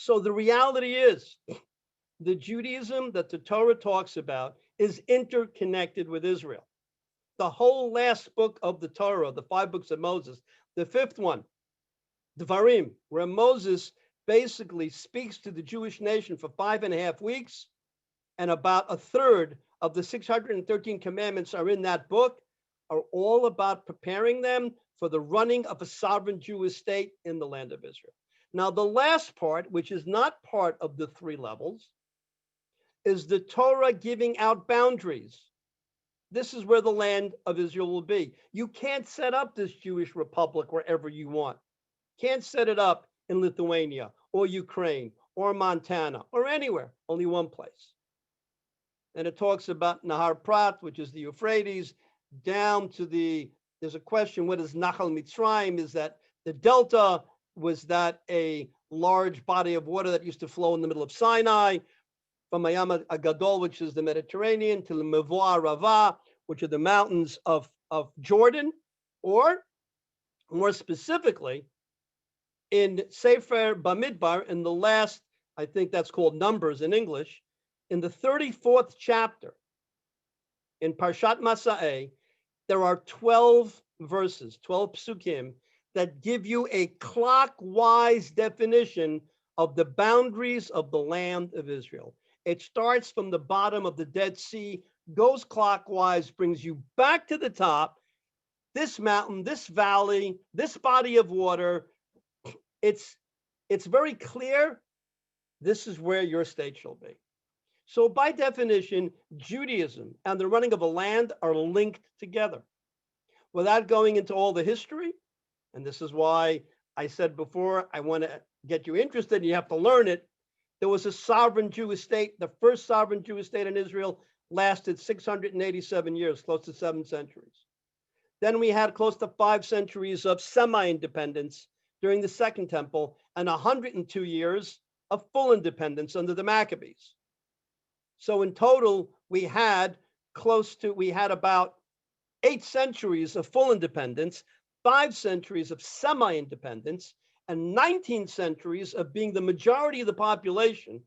So the reality is, the Judaism that the Torah talks about is interconnected with Israel. The whole last book of the Torah, the 5 books of Moses, the 5th one, Devarim, where Moses basically speaks to the Jewish nation for 5.5 weeks, and about a third of the 613 commandments are in that book, are all about preparing them for the running of a sovereign Jewish state in the land of Israel. Now, the last part, which is not part of the 3 levels, is the Torah giving out boundaries. This is where the land of Israel will be. You can't set up this Jewish republic wherever you want. Can't set it up in Lithuania or Ukraine or Montana or anywhere, only one place. And it talks about Nahar Prat, which is the Euphrates, down to there's a question, what is Nachal Mitzrayim? Is that the delta? Was that a large body of water that used to flow in the middle of Sinai? From Mayam Agadol, which is the Mediterranean, to the Mevoa Rava, which are the mountains of Jordan, or more specifically, in Sefer Bamidbar, in the last, I think that's called Numbers in English, in the 34th chapter, in Parshat Masa'eh, there are 12 verses, 12 psukim, that give you a clockwise definition of the boundaries of the land of Israel. It starts from the bottom of the Dead Sea, goes clockwise, brings you back to the top, this mountain, this valley, this body of water. It's very clear, this is where your state shall be. So by definition, Judaism and the running of a land are linked together. Without going into all the history, and this is why I said before, I want to get you interested, and you have to learn it. There was a sovereign Jewish state. The first sovereign Jewish state in Israel lasted 687 years, close to 7 centuries. Then we had close to 5 centuries of semi-independence during the Second Temple, and 102 years of full independence under the Maccabees. So in total, we had about 8 centuries of full independence, 5 centuries of semi-independence, and 19 centuries of being the majority of the population